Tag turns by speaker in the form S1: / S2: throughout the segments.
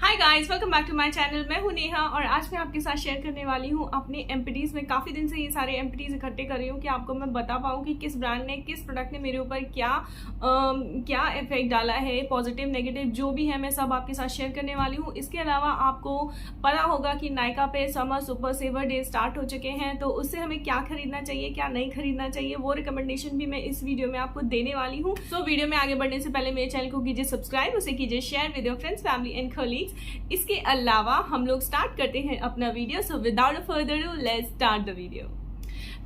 S1: Hi guys, welcome back to my channel. मैं हूं नेहा और आज मैं आपके साथ शेयर करने वाली हूं अपने एमपीटीज में। काफ़ी दिन से ये सारे एमपीटीज इकट्ठे कर रही हूं कि आपको मैं बता पाऊं कि किस ब्रांड ने, किस प्रोडक्ट ने मेरे ऊपर क्या इफेक्ट डाला है, पॉजिटिव नेगेटिव जो भी है मैं सब आपके साथ शेयर करने वाली हूँ। इसके अलावा आपको पता होगा कि नायका पे summer super saver day start हो चुके हैं, तो उससे हमें क्या खरीदना चाहिए, क्या नहीं खरीदना चाहिए, वो रिकमेंडेशन भी मैं इस वीडियो में आपको देने वाली हूँ। सो वीडियो में आगे बढ़ने से पहले मेरे चैनल को कीजिए सब्सक्राइब, उसे कीजिए share with your friends, family and colleagues. इसके अलावा हम लोग स्टार्ट करते हैं अपना video. So without further do let's start the video.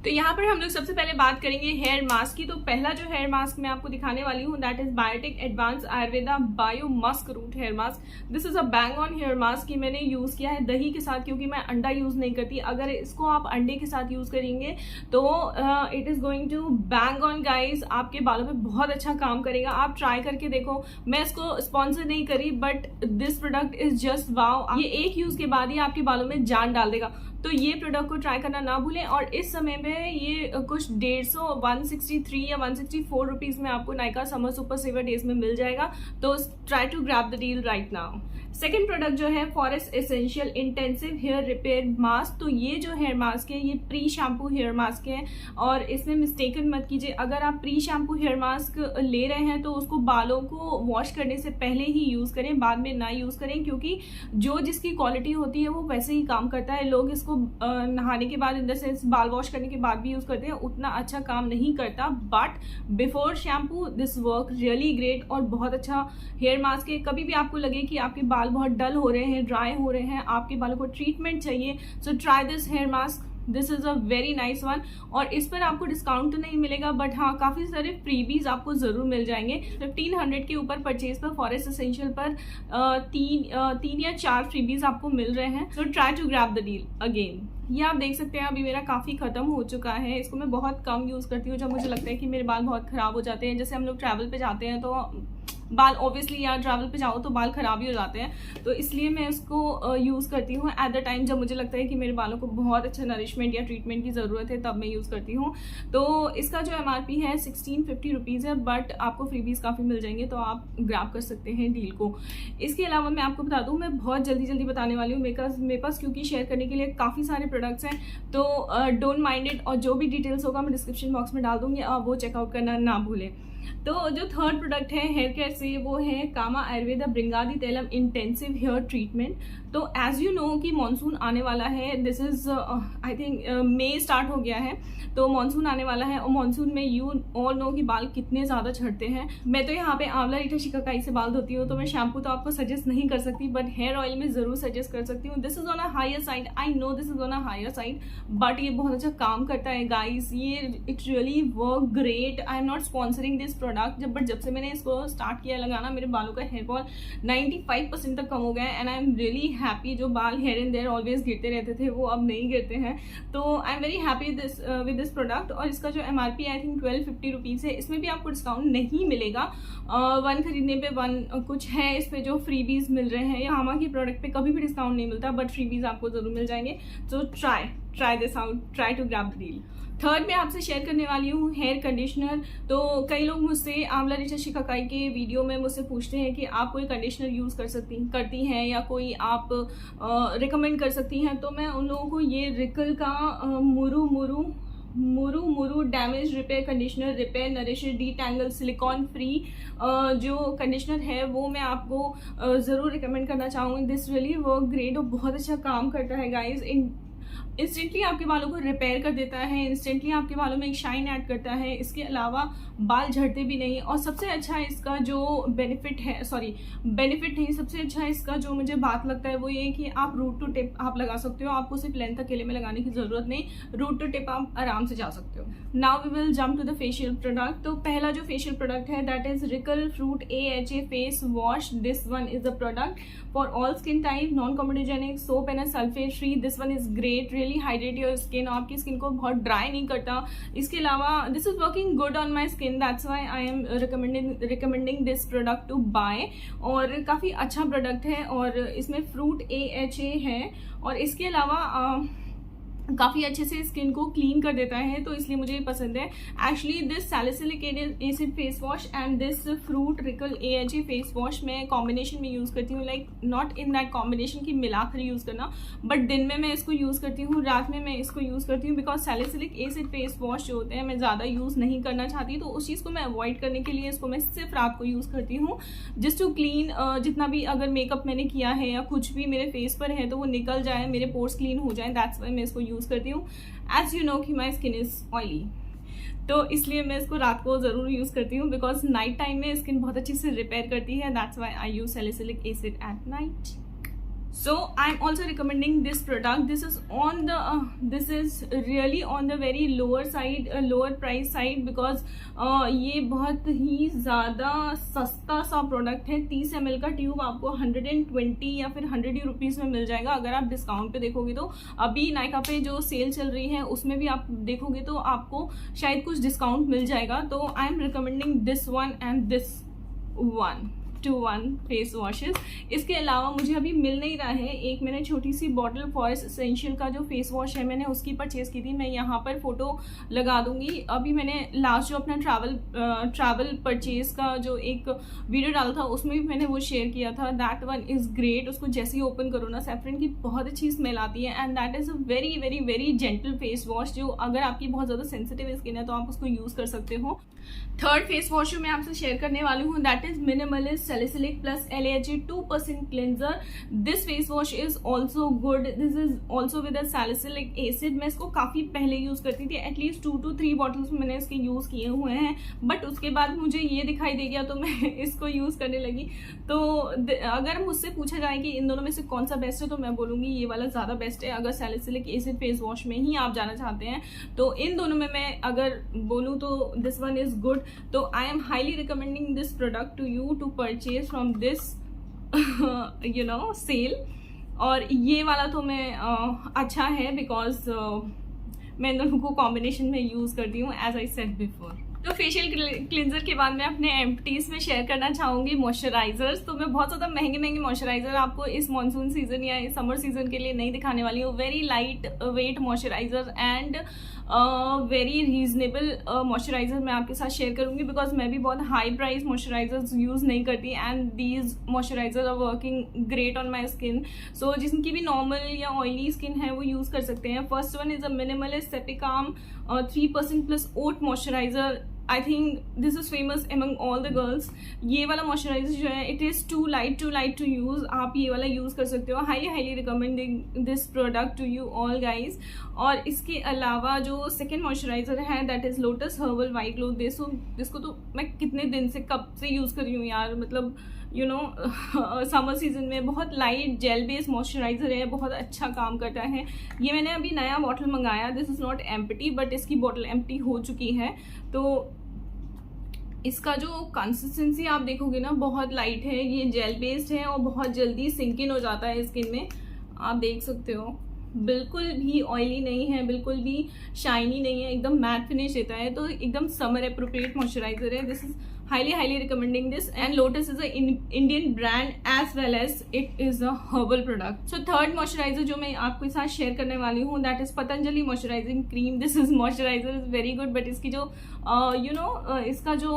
S1: तो यहाँ पर हम लोग सबसे पहले बात करेंगे हेयर मास्क की। तो पहला जो हेयर मास्क मैं आपको दिखाने वाली हूँ that is Biotique advance Ayurveda bio musk root hair mask. This is a bang on hair mask की मैंने यूज किया है दही के साथ, क्योंकि मैं अंडा यूज नहीं करती। अगर इसको आप अंडे के साथ यूज करेंगे तो it is going to bang on guys, आपके बालों पे बहुत अच्छा काम करेगा। आप ट्राई करके देखो। मैं इसको स्पॉन्सर नहीं करी but this product is just वाव। ये एक यूज के बाद ही आपके बालों में जान डाल देगा। तो ये प्रोडक्ट को ट्राई करना ना भूलें। और इस समय में ये कुछ 163 या 164 रुपीज में आपको Nykaa summer super saver days में मिल जाएगा। तो try to grab the deal right now. Second product जो है forest essential intensive hair repair mask. तो ये जो हेयर मास्क है ये प्री शैम्पू हेयर मास्क है और इसमें मिस्टेकन मत कीजिए। अगर आप प्री शैम्पू हेयर मास्क ले रहे हैं तो उसको बालों को वॉश करने से पहले ही यूज करें, बाद में ना यूज करें, क्योंकि जो जिसकी क्वालिटी होती है वो वैसे ही काम करता है। लोग इसको नहाने के बाद, इन द सेंस बाल वॉश करने के बाद भी यूज करते हैं, उतना अच्छा काम नहीं करता। But before shampoo this work really great और बहुत अच्छा हेयर मास्क है। कभी भी आपको लगे कि आपके बाल बहुत डल हो रहे हैं, ड्राई हो रहे हैं, आपके बालों को ट्रीटमेंट चाहिए, so try this hair mask. This is a very nice one. और इस पर आपको डिस्काउंट तो नहीं मिलेगा बट हाँ काफी सारे फ्रीबीज आपको जरूर मिल जाएंगे। 1500 के ऊपर परचेज पर फॉरेस्ट एसेंशियल पर तीन या 4 फ्रीबीज आपको मिल रहे हैं। So try to grab the deal again. ये आप देख सकते हैं अभी मेरा काफ़ी ख़त्म हो चुका है। इसको मैं बहुत कम यूज़ करती हूँ जब मुझे लगता है कि मेरे बाल बहुत ख़राब हो जाते हैं। जैसे हम लोग ट्रैवल पे जाते हैं तो बाल ऑब्वियसली यार ट्रैवल पे जाओ तो बाल खराब ही हो जाते हैं, तो इसलिए मैं इसको यूज़ करती हूँ एट द टाइम जब मुझे लगता है कि मेरे बालों को बहुत अच्छा नरिशमेंट या ट्रीटमेंट की ज़रूरत है, तब मैं यूज़ करती हूँ। तो इसका जो MRP है 1650 रुपीज़ है, बट आपको फ्रीबीज काफ़ी मिल जाएंगे तो आप ग्रैब कर सकते हैं डील को। इसके अलावा मैं आपको बता दूँ, मैं बहुत जल्दी बताने वाली हूँ मेरे पास क्योंकि शेयर करने के लिए काफ़ी सारे प्रोडक्ट्स हैं, तो डोंट माइंड इट। और जो भी डिटेल्स होगा मैं डिस्क्रिप्शन बॉक्स में डाल दूँगी, आप वो चेकआउट करना ना भूलें। तो जो थर्ड प्रोडक्ट है हेयर केयर से वो है Kama Ayurveda Bringadi Tailam intensive hair treatment. तो एज यू नो कि मानसून आने वाला है। This is I think May start हो गया है, तो मानसून आने वाला है और मानसून में यू ऑल नो कि बाल कितने ज़्यादा झड़ते हैं। मैं तो यहाँ पे आंवला रीठा शिकाकाई से बाल धोती हूँ, तो मैं शैम्पू तो आपको सजेस्ट नहीं कर सकती बट हेयर ऑयल में ज़रूर सजेस्ट कर सकती हूँ। This is on a higher side, I know this is on a higher side, but ये बहुत अच्छा काम करता है गाइज। ये it really work great. I am not sponsoring this product, but जब से मैंने इसको स्टार्ट किया लगाना, मेरे बालों का हेयर फॉल 95% तक कम हो गया है and I am really happy. जो बाल हेयर एंड देयर ऑलवेज गिरते रहते थे वो अब नहीं गिरते हैं, तो I am very happy with this product. और इसका जो MRP आई थिंक 1250 रुपीज़ है। इसमें भी आपको डिस्काउंट नहीं मिलेगा, 1 खरीदने पे 1 कुछ है इसमें जो फ्रीबीज मिल रहे हैं। हामा की प्रोडक्ट पे कभी भी डिस्काउंट नहीं मिलता बट फ्रीबीज आपको जरूर मिल जाएंगे। So try this out, try to grab the deal. Third में आपसे शेयर करने वाली हूँ हेयर कंडीशनर। तो कई लोग मुझसे आंवला रीठा शिकाकाई के वीडियो में मुझसे पूछते हैं कि आप कोई कंडीशनर यूज़ करती हैं या कोई आप रिकमेंड कर सकती हैं। तो मैं उन लोगों को ये रिकल का मुरू damage repair conditioner, repair nourisher detangle silicone free जो कंडीशनर है वो मैं आपको ज़रूर रिकमेंड करना चाहूँगी। दिस रियली वर्क ग्रेट और बहुत अच्छा काम करता है गाइज। इंस्टेंटली आपके बालों को रिपेयर कर देता है, इंस्टेंटली आपके बालों में एक शाइन ऐड करता है। इसके अलावा बाल झड़ते भी नहीं। और सबसे अच्छा इसका जो बेनिफिट नहीं, सबसे अच्छा इसका जो मुझे बात लगता है वो ये कि आप रूट टू टिप आप लगा सकते हो। आपको सिर्फ लेंथ अकेले में लगाने की जरूरत नहीं, रूट टू टिप आप आराम से जा सकते हो। Now we will jump to the facial product. तो पहला जो फेशियल प्रोडक्ट है that is Re'equil fruit AHA face wash. This one is the product for all skin type, non comedogenic, soap and sulfate free. This one is great, really hydrate your skin, आपकी skin को बहुत dry नहीं करता। इसके अलावा this is working good on my skin, that's why I am recommending this product to buy. और काफ़ी अच्छा प्रोडक्ट है और इसमें फ्रूट AHA है। और इसके अलावा काफ़ी अच्छे से स्किन को क्लीन कर देता है, तो इसलिए मुझे ये पसंद है। Actually this salicylic acid face wash and this fruit Re'equil AHA face wash मैं कॉम्बिनेशन में यूज़ करती हूँ, like not in that combination की मिलाकर यूज़ करना, बट दिन में मैं इसको यूज़ करती हूँ, रात में मैं इसको यूज़ करती हूँ, because salicylic acid face wash जो होते हैं मैं ज़्यादा यूज़ नहीं करना चाहती, तो उस चीज़ को मैं अवॉइड करने के लिए इसको मैं सिर्फ रात को यूज़ करती हूँ, जस्ट टू क्लीन जितना भी अगर मेकअप मैंने किया है या कुछ भी मेरे फेस पर है तो वो निकल जाए, मेरे पोर्स क्लीन हो जाए, दैट्स वाई मैं इसको यूज़ करती हूँ। एज यू नो कि माई स्किन इज ऑयली, तो इसलिए मैं इसको रात को ज़रूर यूज़ करती हूँ, बिकॉज नाइट टाइम में स्किन बहुत अच्छे से रिपेयर करती है, that's why I use salicylic acid at night. So I'm also recommending this product. This is really on the very lower side, lower price side, because ये बहुत ही ज़्यादा सस्ता सा प्रोडक्ट है। 30 ml का ट्यूब आपको 120 या फिर 100 रुपीज़ में मिल जाएगा। अगर आप डिस्काउंट पे देखोगे तो अभी नायका पे जो सेल चल रही है उसमें भी आप देखोगे तो आपको शायद कुछ डिस्काउंट मिल जाएगा। तो I am recommending this one and this one, 2-1 face washes. इसके अलावा मुझे अभी मिल नहीं रहा है, एक मैंने छोटी सी बॉटल फॉरेस्ट एसेंशियल का जो फेस वॉश है मैंने उसकी परचेज़ की थी, मैं यहाँ पर फोटो लगा दूंगी। अभी मैंने लास्ट जो अपना ट्रैवल परचेज़ का जो एक वीडियो डाला था उसमें भी मैंने वो शेयर किया था। दैट वन इज़ ग्रेट, उसको जैसे ही ओपन करो ना सैफरन की बहुत अच्छी स्मेल आती है, and that is a very very very gentle face wash, जो अगर आपकी बहुत ज़्यादा सेंसिटिव स्किन है तो आप उसको यूज़ कर सकते हो। थर्ड फेस वॉश जो मैं आपसे शेयर करने वाली हूँ that is minimalist salicylic plus LAHA 2% cleanser. This face wash is also good, this is also with salicylic acid. मैं इसको काफ़ी पहले यूज़ करती थी, एटलीस्ट 2 to 3 बॉटल्स मैंने इसके यूज़ किए हुए हैं, बट उसके बाद मुझे ये दिखाई दे गया तो मैं इसको यूज़ करने लगी। तो अगर मुझसे पूछा जाए कि इन दोनों में से कौन सा बेस्ट है तो मैं बोलूँगी ये वाला ज़्यादा बेस्ट है। अगर सैलिसिलिक एसिड फेस वॉश में ही आप जाना चाहते हैं तो इन दोनों में मैं अगर बोलूँ तो दिस वन इज़ गुड। तो I am highly recommending this product to you to purchase from this sale. और ये वाला तो मैं अच्छा है बिकॉज मैं इन दोनों को कॉम्बिनेशन में यूज़ करती हूँ एज आई सेड बिफोर। तो फेशियल क्लिनजर के बाद मैं अपने एम्प्टीज में शेयर करना चाहूँगी मॉइस्चराइजर्स। तो मैं बहुत ज़्यादा महंगे मॉइस्चराइजर आपको इस मानसून सीजन या इस समर सीजन के लिए नहीं दिखाने वाली हूँ। Very light weight moisturiser and very reasonable moisturiser मैं आपके साथ शेयर करूँगी, बिकॉज मैं भी बहुत हाई प्राइस मॉइस्चराइजर्स यूज़ नहीं करती, and these moisturiser are working great on my skin. So जिनकी भी नॉर्मल या ऑयली स्किन है वो यूज़ कर सकते हैं। First one is a Minimalist Sepicalm 3% plus oat moisturiser. I think this is famous among all the girls. ये वाला मॉइस्चराइजर जो है it is too light to use, आप ये वाला यूज़ कर सकते हो। Highly recommending this product to you all guys. और इसके अलावा जो सेकेंड मॉइस्चराइजर है that is Lotus Herbal White Glow. जिसको तो मैं कितने दिन से कब से यूज़ कर रही हूँ यार, मतलब समर सीजन में बहुत लाइट जेल बेस्ड मॉइस्चराइजर है, बहुत अच्छा काम करता है। ये मैंने अभी नया बॉटल मंगाया, this is not empty but इसकी बॉटल एम्प्टी हो चुकी है। तो इसका जो कंसिस्टेंसी आप देखोगे ना बहुत लाइट है, ये जेल बेस्ड है और बहुत जल्दी सिंक इन हो जाता है स्किन में। आप देख सकते हो बिल्कुल भी ऑयली नहीं है, बिल्कुल भी शाइनी नहीं है, एकदम मैट फिनिश देता है। तो एकदम समर अप्रोप्रिएट मॉइस्चराइजर है। This is highly recommending this, and Lotus is a Indian brand as well as it is a herbal product. So third moisturizer जो मैं आपके साथ शेयर करने वाली हूँ that is Patanjali moisturizing cream. This is moisturizer is very good, but इसकी जो इसका जो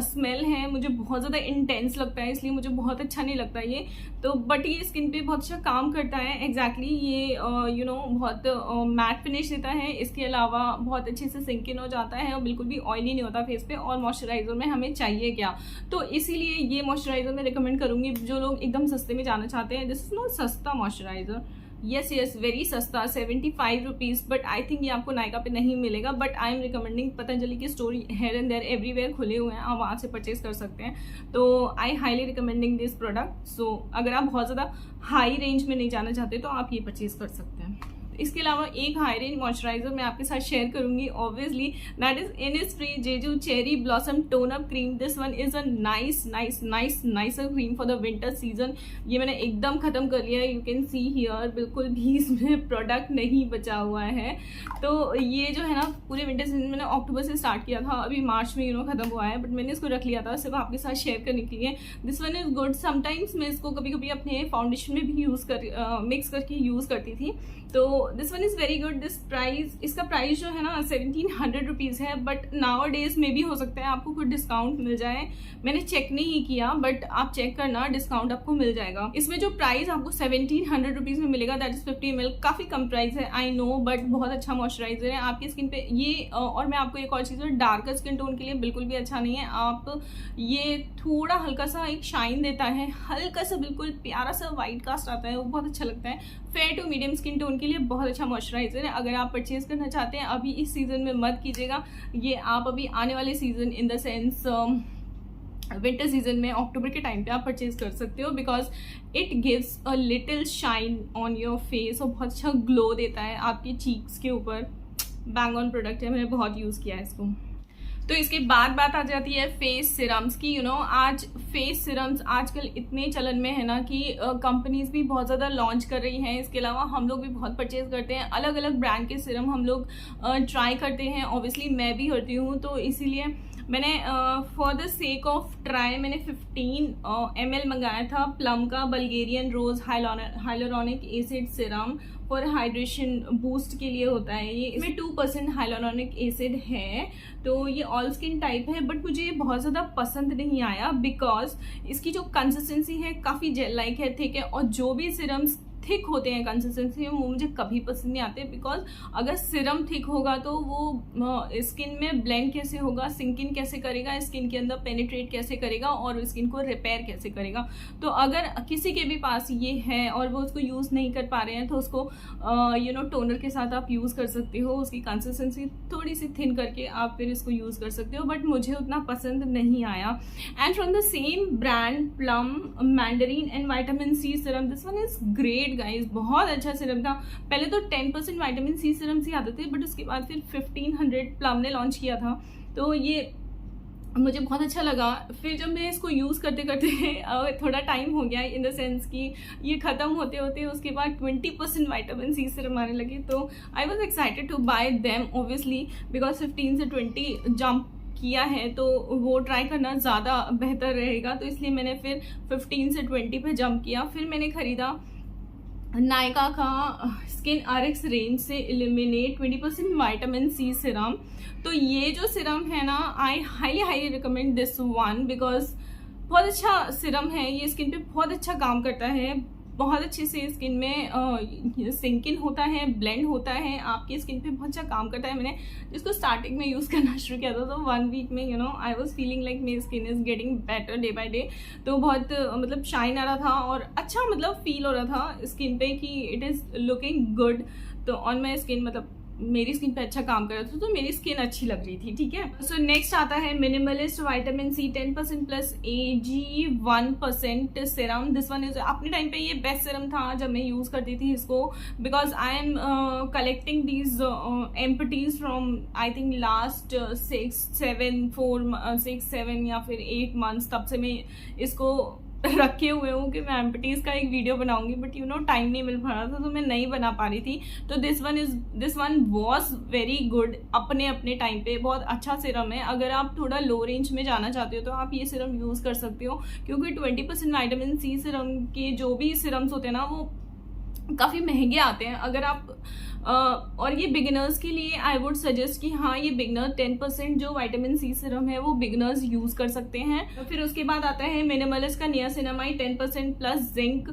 S1: स्मेल है मुझे बहुत ज़्यादा इंटेंस लगता है, इसलिए मुझे बहुत अच्छा नहीं लगता ये। तो बट ये स्किन पे बहुत अच्छा काम करता है। एग्जैक्टली ये बहुत मैट फिनिश देता है, इसके अलावा बहुत अच्छे से सिंक इन हो जाता है और बिल्कुल भी ऑयली नहीं होता फेस पे। और मॉइस्चराइजर में हमें चाहिए क्या, तो इसीलिए ये मॉइस्चराइजर मैं रिकमेंड करूंगी जो लोग एकदम सस्ते में जाना चाहते हैं। दिस इज नॉट सस्ता मॉइस्चराइजर, यस वेरी सस्ता 75 रुपीज़, बट आई थिंक ये आपको नायका पे नहीं मिलेगा। But I am recommending Patanjali की store here and there everywhere खुले हुए हैं, आप वहाँ से परचेज कर सकते हैं। तो I highly recommending this product. So अगर आप बहुत ज़्यादा हाई रेंज में नहीं जाना चाहते तो आप ये परचेज कर सकते हैं। इसके अलावा एक हाई रेंज मॉइस्चराइजर मैं आपके साथ शेयर करूंगी obviously, that is Innisfree Jeju cherry blossom tone up cream. This one is a nicer cream for the winter season. ये मैंने एकदम खत्म कर लिया है, यू कैन सी हियर बिल्कुल भी इसमें प्रोडक्ट नहीं बचा हुआ है। तो ये जो है ना पूरे विंटर सीजन मैंने अक्टूबर से स्टार्ट किया था, अभी मार्च में खत्म हुआ है, बट मैंने इसको रख लिया था सिर्फ आपके साथ शेयर करने के लिए। This one is good. Sometimes मैं इसको कभी कभी अपने फाउंडेशन में भी मिक्स करके यूज़ करती थी। तो this one is very good. This price, इसका प्राइस जो है ना 1700 रुपीज़ है, बट नाउ डेज में भी हो सकता है आपको कुछ डिस्काउंट मिल जाए। मैंने चेक नहीं किया, बट आप चेक करना, डिस्काउंट आपको मिल जाएगा। इसमें जो प्राइस आपको 1700 रुपीज़ में मिलेगा, दैट इज़ 50 ml। काफ़ी कम प्राइस है, आई नो, बट बहुत अच्छा मॉइस्चराइजर है आपकी स्किन पे ये। और मैं आपको एक और चीज़, डार्क स्किन टोन के लिए बिल्कुल भी अच्छा नहीं है। आप ये थोड़ा हल्का सा एक शाइन देता है, हल्का सा बिल्कुल प्यारा सा वाइट कास्ट आता है, वो बहुत अच्छा लगता है। Fair to medium skin tone के लिए बहुत अच्छा मॉइस्चराइजर है। अगर आप परचेज करना चाहते हैं अभी इस सीजन में मत कीजिएगा, ये आप अभी आने वाले season in the sense winter season में अक्टूबर के टाइम पे आप परचेज कर सकते हो, because it gives a little shine on your face और बहुत अच्छा ग्लो देता है आपके चीक्स के ऊपर। बैंग ऑन प्रोडक्ट है, मैंने बहुत यूज़ किया है इसको। तो इसके बाद बात आ जाती है फेस सिरम्स की। आज फेस सिरम्स आजकल इतने चलन में है ना कि कंपनीज भी बहुत ज़्यादा लॉन्च कर रही हैं। इसके अलावा हम लोग भी बहुत परचेज करते हैं, अलग अलग ब्रांड के सिरम हम लोग ट्राई करते हैं। ऑब्वियसली मैं भी करती हूँ, तो इसीलिए मैंने for the sake of try मैंने 15 ml मंगाया था प्लम का Bulgarian rose hyaluronic acid serum for hydration boost के लिए होता है ये। इसमें 2% हाइलोरॉनिक एसिड है, तो ये ऑल स्किन टाइप है, बट मुझे ये बहुत ज़्यादा पसंद नहीं आया बिकॉज इसकी जो कंसिस्टेंसी है काफ़ी जेल लाइक है, ठीक है। और जो भी सिरम्स थिक होते हैं कंसिस्टेंसी में, वो मुझे कभी पसंद नहीं आते, बिकॉज अगर सिरम थिक होगा तो वो स्किन में ब्लेंड कैसे होगा, सिंक इन कैसे करेगा, स्किन के अंदर पेनिट्रेट कैसे करेगा और स्किन को रिपेयर कैसे करेगा। तो अगर किसी के भी पास ये है और वो उसको यूज़ नहीं कर पा रहे हैं, तो उसको टोनर के साथ आप यूज़ कर सकते हो। उसकी कंसिस्टेंसी थोड़ी सी थिन करके आप फिर इसको यूज़ कर सकते हो, बट मुझे उतना पसंद नहीं आया। And from the same brand Plum mandarin and vitamin C serum, this one is great guys, बहुत अच्छा सिरम था। पहले तो 10% विटामिन सी सिरम ही आते थे, बट उसके बाद फिर 1500 प्लम ने लॉन्च किया था, तो ये मुझे बहुत अच्छा लगा। फिर जब मैं इसको यूज़ करते करते थोड़ा टाइम हो गया, इन द सेंस कि ये ख़त्म होते होते उसके बाद 20% विटामिन सी सिरम आने लगे, तो I was excited to buy them obviously, because 15 से 20 जंप किया है तो वो ट्राई करना ज़्यादा बेहतर रहेगा, तो इसलिए मैंने फिर 15 से 20 पे जंप किया। फिर मैंने ख़रीदा नायका का स्किन RX रेंज से इल्यूमिनेट 20% विटामिन सी सिरम। तो ये जो सिरम है ना, I highly recommend this one, because बहुत अच्छा सिरम है, ये स्किन पे बहुत अच्छा काम करता है, बहुत अच्छे से स्किन में सिंक इन होता है, ब्लेंड होता है, आपकी स्किन पे बहुत अच्छा काम करता है। मैंने जिसको स्टार्टिंग में यूज़ करना शुरू किया था, तो 1 वीक में आई वाज फीलिंग लाइक मेरी skin is getting better day by day. तो बहुत मतलब शाइन आ रहा था और अच्छा मतलब फील हो रहा था स्किन पे कि इट इज़ लुकिंग गुड। तो ऑन माई स्किन मतलब मेरी स्किन पे अच्छा काम कर रहा था, तो मेरी स्किन अच्छी लग रही थी, ठीक है। सो नेक्स्ट आता है minimalist vitamin C 10% plus AG 1% serum. This one is अपने टाइम पे ये बेस्ट सिरम था जब मैं यूज़ करती थी इसको, because I am collecting these empties from I think last 6, 7 या फिर 8 मंथ्स, तब से मैं इसको रखे हुए हूँ कि मैं एम्पटीज का एक वीडियो बनाऊंगी, बट टाइम नहीं मिल पा रहा था, तो मैं नहीं बना पा रही थी। तो this one was very good, अपने टाइम पे बहुत अच्छा सिरम है। अगर आप थोड़ा लो रेंज में जाना चाहते हो तो आप ये सिरम यूज़ कर सकते हो, क्योंकि 20% विटामिन सी सिरम के जो भी सिरम्स होते हैं ना, वो काफ़ी महंगे आते हैं। अगर आप और ये बिगिनर्स के लिए आई वुड सजेस्ट कि हाँ, ये बिगिनर 10% जो विटामिन सी सिरम है वो बिगिनर्स यूज़ कर सकते हैं। फिर उसके बाद आता है मिनिमलिस्ट का नियासिनामाइड 10% प्लस जिंक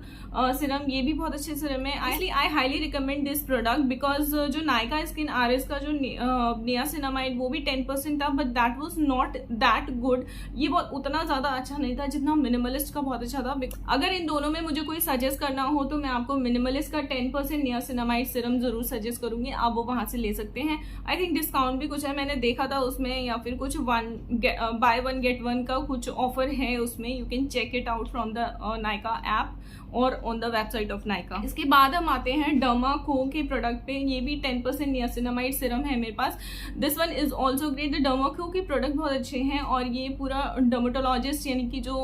S1: सिरम। ये भी बहुत अच्छे सिरम है, I highly recommend this product, because जो नायका स्किन RX का जो नियासिनामाइड वो भी 10% था, but that was not that good. ये बहुत उतना ज़्यादा अच्छा नहीं था जितना मिनिमलिस्ट का बहुत अच्छा था। अगर इन दोनों में मुझे कोई सजेस्ट करना हो तो मैं आपको मिनिमलिस्ट का 10% नियासिनामाइड सिरम जरूर सजेस्ट करूंगी, आप वो वहां से ले सकते हैं। आई थिंक डिस्काउंट भी कुछ है, मैंने देखा था उसमें, या फिर कुछ बाय 1 गेट 1 का कुछ ऑफर है उसमें। You can check it out from the Nykaa app और on the website of Nykaa. इसके बाद हम आते हैं डर्माको के प्रोडक्ट पे। ये भी 10% नियासिनामाइड सिरम है मेरे पास। This one is also great. The Dermaco के प्रोडक्ट बहुत अच्छे हैं और ये पूरा डर्मेटोलॉजिस्ट यानी कि जो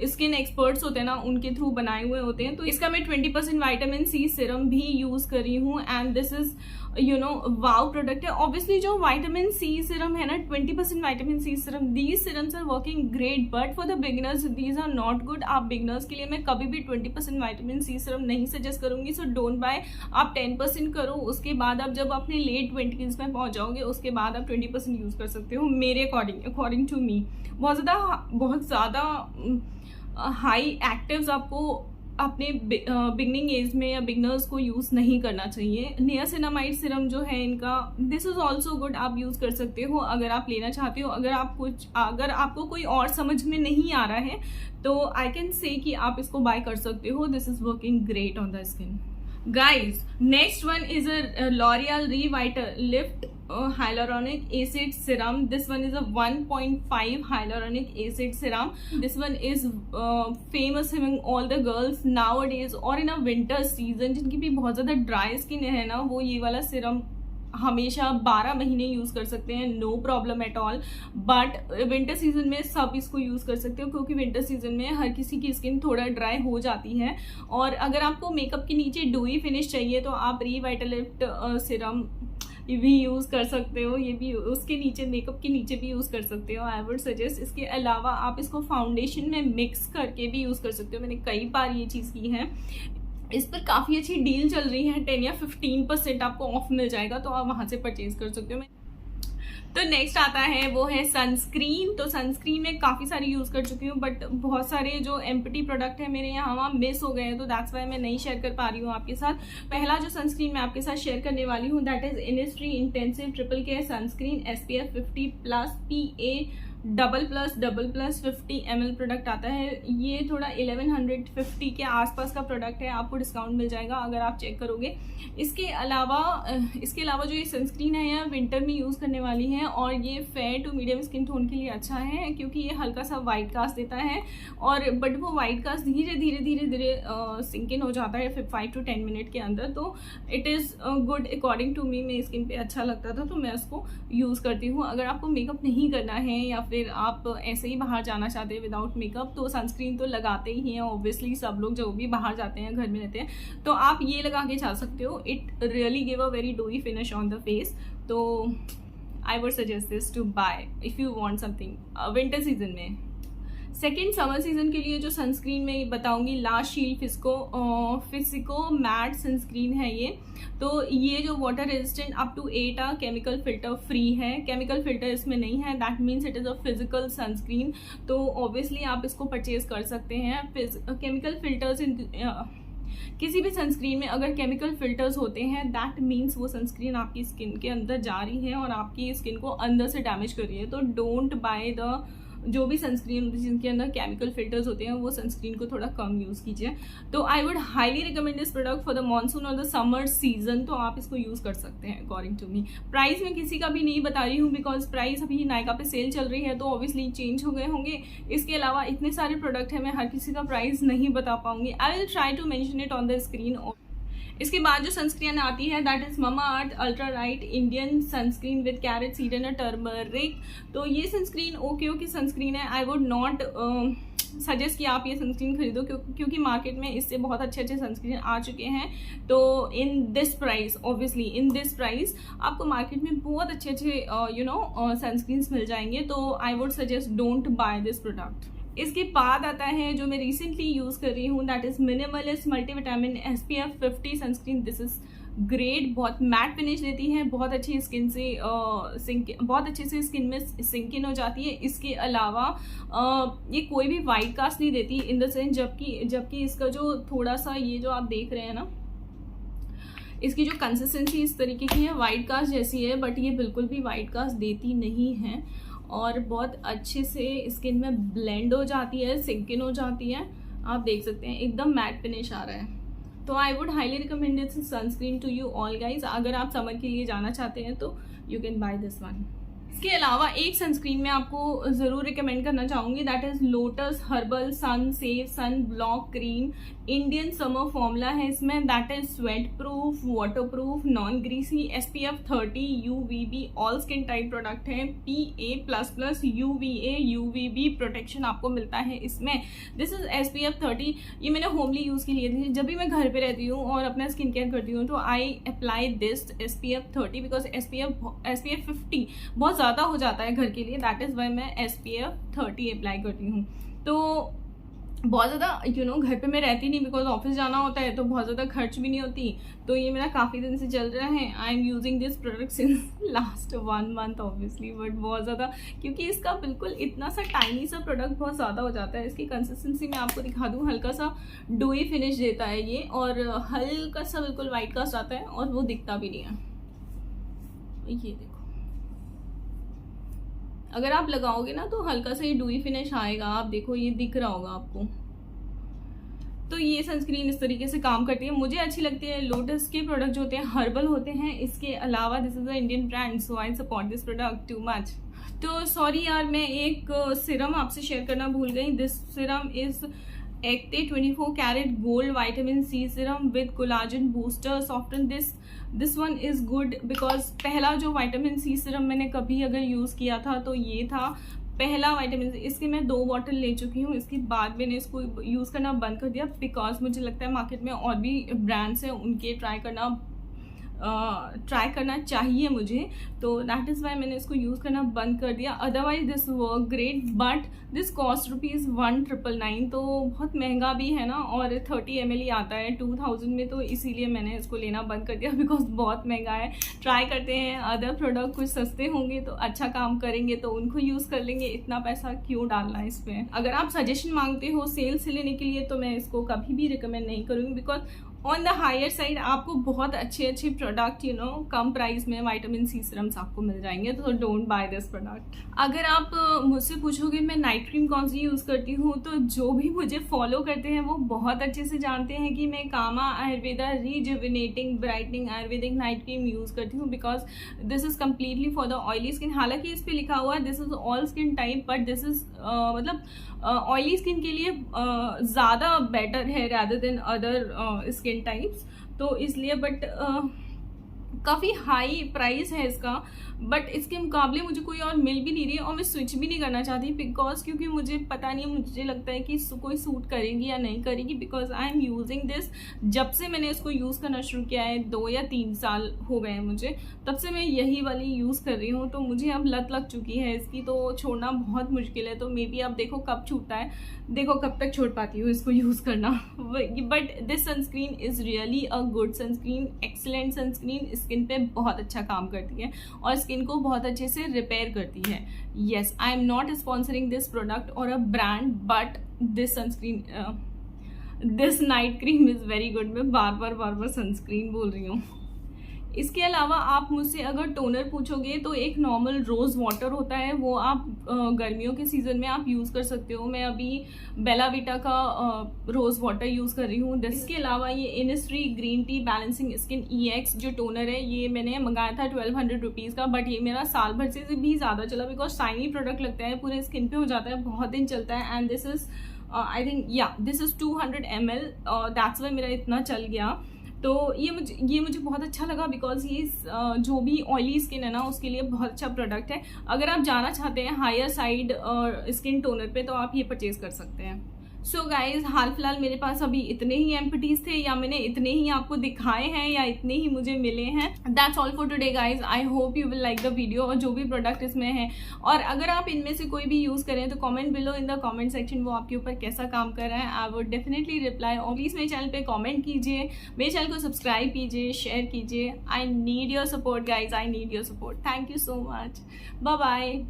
S1: स्किन एक्सपर्ट्स होते हैं ना, उनके थ्रू बनाए हुए होते हैं। तो इसका मैं 20% विटामिन सी सीरम भी यूज करी हूँ and this is wow product है। ऑब्वियसली जो विटामिन सी सीरम है ना, 20% vitamin C serum, these serums are working great, but for the beginners these are not good. आप बिगिनर्स के लिए मैं कभी भी 20% विटामिन सी सीरम नहीं सजेस्ट करूंगी। सो डोंट बाय, आप 10% करो, उसके बाद आप जब अपने लेट 20s में पहुंच जाओगे उसके बाद आप 20% यूज कर सकते हो, मेरे अकॉर्डिंग टू मी। बहुत ज़्यादा हाई एक्टिव्स आपको अपने बिगनिंग एज में या बिगनर्स को यूज़ नहीं करना चाहिए। नियासिनामाइड सीरम जो है इनका, दिस इज़ ऑल्सो गुड, आप यूज़ कर सकते हो अगर आप लेना चाहते हो। अगर आपको कोई और समझ में नहीं आ रहा है तो आई कैन से कि आप इसको बाय कर सकते हो। This is working great on the skin. Guys, next one is a L'Oreal Revitalift hyaluronic acid serum. This one is a 1.5 hyaluronic acid serum. This one is famous among all the girls nowadays और in a winter season जिनकी भी बहुत ज़्यादा dry skin है ना, वो ये वाला सीरम हमेशा 12 महीने यूज़ कर सकते हैं, no problem at all. But winter season में सब इसको यूज़ कर सकते हो क्योंकि विंटर सीजन में हर किसी की स्किन थोड़ा ड्राई हो जाती है। और अगर आपको मेकअप के नीचे डूई फिनिश चाहिए तो आप रिवाइटलिफ्ट सीरम भी यूज़ कर सकते हो, ये भी उसके नीचे, मेकअप के नीचे भी यूज़ कर सकते हो। आई वुड सजेस्ट। इसके अलावा आप इसको फाउंडेशन में मिक्स करके भी यूज़ कर सकते हो, मैंने कई बार ये चीज़ की है। इस पर काफ़ी अच्छी डील चल रही है, 10 या 15% आपको ऑफ मिल जाएगा, तो आप वहाँ से परचेज कर सकते हो। तो नेक्स्ट आता है वो है सनस्क्रीन। तो सनस्क्रीन में काफ़ी सारी यूज़ कर चुकी हूँ, बट बहुत सारे जो एम्प्टी प्रोडक्ट है मेरे यहाँ वहाँ मिस हो गए हैं, तो दैट्स वाई मैं नहीं शेयर कर पा रही हूँ आपके साथ। पहला जो सनस्क्रीन मैं आपके साथ शेयर करने वाली हूँ that is Innisfree intensive triple care sunscreen SPF 50+ PA double plus 50 ml product आता है। ये थोड़ा 1150 के आसपास का प्रोडक्ट है, आपको डिस्काउंट मिल जाएगा अगर आप चेक करोगे। इसके अलावा जो ये सनस्क्रीन है ये विंटर में यूज़ करने वाली है और ये fair to medium skin tone के लिए अच्छा है क्योंकि ये हल्का सा वाइट कास्ट देता है और बट वो वाइट कास्ट धीरे धीरे सिंक इन हो जाता है 5 to 10 मिनट के अंदर। तो it is good according to me, मेरी स्किन पे अच्छा लगता था तो मैं उसको यूज़ करती हूँ। अगर आपको मेकअप नहीं करना है या फिर आप ऐसे ही बाहर जाना चाहते हैं विदाउट मेकअप तो सनस्क्रीन तो लगाते ही हैं ऑब्वियसली, सब लोग जो भी बाहर जाते हैं घर में रहते हैं तो आप ये लगा के जा सकते हो। It really give a very dewy finish on the face. तो I would suggest this to buy if you want something winter season में। सेकेंड समर सीजन के लिए जो सनस्क्रीन मैं बताऊंगी La Shield Fisico matte sunscreen है ये। तो ये जो water resistant up to 8 chemical filter free है, केमिकल फिल्टर इसमें नहीं है, that means it is a physical sunscreen. तो ऑब्वियसली आप इसको परचेज कर सकते हैं। केमिकल फिल्टर्स किसी भी सनस्क्रीन में अगर केमिकल फिल्टर्स होते हैं दैट मीन्स वो सनस्क्रीन आपकी स्किन के अंदर जा रही है और आपकी स्किन को अंदर से डैमेज कर रही है। तो डोंट बाय द जो भी सनस्क्रीन जिनके अंदर केमिकल फिल्टर्स होते हैं वो सनस्क्रीन को थोड़ा कम यूज़ कीजिए। तो I would highly recommend this product for the monsoon और द समर सीजन। तो आप इसको यूज़ कर सकते हैं अकॉर्डिंग टू मी। प्राइस मैं किसी का भी नहीं बता रही हूँ बिकॉज प्राइस अभी नायका पे सेल चल रही है तो ऑब्वियसली चेंज हो गए होंगे। इसके अलावा इतने सारे प्रोडक्ट हैं, मैं हर किसी का प्राइस नहीं बता पाऊंगी। I will try to mention it on the screen. इसके बाद जो सनस्क्रीन आती है that is Mamaearth ultra light Indian sunscreen with carrot seed and turmeric. तो ये सनस्क्रीन ओके की सनस्क्रीन है। आई वुड नॉट सजेस्ट कि आप ये सनस्क्रीन खरीदो क्योंकि मार्केट में इससे बहुत अच्छे सनस्क्रीन आ चुके हैं। तो in this price, obviously in this price आपको मार्केट में बहुत अच्छे सनस्क्रीन्स मिल जाएंगे। तो I would suggest don't by this product. इसके बाद आता है जो मैं रिसेंटली यूज़ कर रही हूँ that is minimalist multivitamin SPF 50 sunscreen. This is great, बहुत मैट फिनिश देती है, बहुत अच्छी स्किन से बहुत अच्छे से स्किन में सिंक इन हो जाती है। इसके अलावा ये कोई भी वाइट कास्ट नहीं देती इन द सेंस, जबकि इसका जो थोड़ा सा ये जो आप देख रहे हैं ना, इसकी जो कंसिस्टेंसी इस तरीके की है वाइट कास्ट जैसी है, बट ये बिल्कुल भी वाइट कास्ट देती नहीं है और बहुत अच्छे से स्किन में ब्लेंड हो जाती है, सिंक इन हो जाती है। आप देख सकते हैं एकदम मैट फिनिश आ रहा है। तो I would highly recommend this sunscreen to you all guys. अगर आप समर के लिए जाना चाहते हैं तो you can buy this one. इसके अलावा एक सनस्क्रीन मैं आपको ज़रूर रिकमेंड करना चाहूँगी, that is Lotus Herbal sun safe sun block cream. Indian summer formula है इसमें, that is sweat proof, water proof, non greasy, SPF 30, UVB all skin type product है, PA++ UVA UVB प्रोटेक्शन आपको मिलता है इसमें। This is SPF 30। ये मैंने homely use के लिए थी, जब भी मैं घर पे रहती हूँ और अपना स्किन केयर करती हूँ तो I apply this SPF 30 because SPF 50 बहुत ज़्यादा हो जाता है घर के लिए, दैट इज़ वाई मैं SPF 30 अप्लाई करती हूँ। तो बहुत ज़्यादा घर पे मैं रहती नहीं बिकॉज ऑफिस जाना होता है, तो बहुत ज़्यादा खर्च भी नहीं होती। तो ये मेरा काफ़ी दिन से चल रहा है। I am using this product since last 1 month obviously, but बहुत ज़्यादा, क्योंकि इसका बिल्कुल इतना सा टाइनी सा प्रोडक्ट बहुत ज़्यादा हो जाता है। इसकी कंसिस्टेंसी मैं आपको दिखा दूँ, हल्का सा डोई फिनिश देता है ये, और हल्का सा बिल्कुल वाइट कास्ट आता है और वो दिखता भी नहीं है। ये देखो, अगर आप लगाओगे ना तो हल्का सा ये डूई फिनिश आएगा, आप देखो ये दिख रहा होगा आपको। तो ये सनस्क्रीन इस तरीके से काम करती है, मुझे अच्छी लगती है। लोटस के प्रोडक्ट जो होते हैं हर्बल होते हैं। इसके अलावा this is a Indian brand, so I support this product too much. तो सॉरी यार, मैं एक सिरम आपसे शेयर करना भूल गई। This serum is Acte 24 carat gold vitamin C serum with collagen booster soften. This one is good because पहला जो विटामिन C सिरम मैंने कभी अगर यूज़ किया था तो ये था पहला विटामिन C। इसके मैं 2 बॉटल ले चुकी हूँ, इसके बाद मैंने इसको यूज़ करना बंद कर दिया बिकॉज मुझे लगता है मार्केट में और भी ब्रांड्स हैं, उनके ट्राई करना चाहिए मुझे, तो दैट इज़ वाई मैंने इसको यूज़ करना बंद कर दिया। Otherwise this work great, but this cost ₹1999, तो बहुत महंगा भी है ना, और 30 ml ही आता है 2000 में, तो इसीलिए मैंने इसको लेना बंद कर दिया बिकॉज बहुत महंगा है। ट्राई करते हैं अदर प्रोडक्ट कुछ सस्ते होंगे तो अच्छा काम करेंगे तो उनको यूज़ कर लेंगे, इतना पैसा क्यों डालना है इसमें। अगर आप सजेशन मांगते हो सेल से लेने के लिए तो मैं इसको कभी भी रिकमेंड नहीं करूँगी because on the higher side आपको बहुत अच्छे प्रोडक्ट कम प्राइस में विटामिन C सिरम्स आपको मिल जाएंगे, तो डोंट बाय दिस प्रोडक्ट। अगर आप मुझसे पूछोगे मैं नाइट क्रीम कौन सी यूज़ करती हूँ, तो जो भी मुझे फॉलो करते हैं वो बहुत अच्छे से जानते हैं कि मैं Kama Ayurveda rejuvenating brightening ayurvedic night cream use करती हूँ because this is completely for the oily skin. हालांकि इस पर लिखा हुआ है this is all skin type, but this is मतलब ऑयली स्किन के लिए ज़्यादा बेटर है rather than other skin types, तो इसलिए। बट काफ़ी हाई प्राइस है इसका, बट इसके मुकाबले मुझे कोई और मिल भी नहीं रही और मैं स्विच भी नहीं करना चाहती बिकॉज क्योंकि मुझे पता नहीं, मुझे लगता है कि कोई सूट करेगी या नहीं करेगी because I am using this. जब से मैंने इसको यूज़ करना शुरू किया है 2 या 3 साल हो गए हैं मुझे, तब से मैं यही वाली यूज़ कर रही हूँ, तो मुझे अब लत लग चुकी है इसकी, तो छोड़ना बहुत मुश्किल है। तो मे बी अब देखो कब छूटता है, देखो कब तक छोड़ पाती हूँ इसको यूज़ करना। But this sunscreen is really a good sunscreen, excellent sunscreen, skin पे बहुत अच्छा काम करती है और स्किन को बहुत अच्छे से रिपेयर करती है। Yes, I am not sponsoring this product और a brand, but this sunscreen this night cream is very good. मैं बार बार सनस्क्रीन बोल रही हूँ। इसके अलावा आप मुझसे अगर टोनर पूछोगे तो एक नॉर्मल रोज़ वाटर होता है, वो आप गर्मियों के सीज़न में आप यूज़ कर सकते हो। मैं अभी बेला विटा का रोज़ वाटर यूज़ कर रही हूँ। इसके अलावा ये Innisfree green tea balancing skin EX जो टोनर है, ये मैंने मंगाया था 1200 रुपीज़ का, बट ये मेरा साल भर से भी ज़्यादा चला बिकॉज शाइनी प्रोडक्ट लगता है, पूरे स्किन पे हो जाता है, बहुत दिन चलता है। And this is I think this is 200 ml, that's why मेरा इतना चल गया। तो ये मुझे बहुत अच्छा लगा बिकॉज ये जो भी ऑयली स्किन है ना उसके लिए बहुत अच्छा प्रोडक्ट है। अगर आप जाना चाहते हैं हायर साइड स्किन टोनर पे तो आप ये परचेज कर सकते हैं। सो गाइज, हाल फिलहाल मेरे पास अभी इतने ही एम्पटीज थे, या मैंने इतने ही आपको दिखाए हैं, या इतने ही मुझे मिले हैं। That's all for today guys. I hope you will like the video और जो भी प्रोडक्ट इसमें है, और अगर आप इनमें से कोई भी यूज़ करें तो comment below in the comment section वो आपके ऊपर कैसा काम कर रहा है। I would definitely reply. और प्लीज़ मेरे चैनल पर कॉमेंट कीजिए, मेरे चैनल को सब्सक्राइब कीजिए, शेयर कीजिए। I need your support guys, I need your support. Thank you so much, bye bye.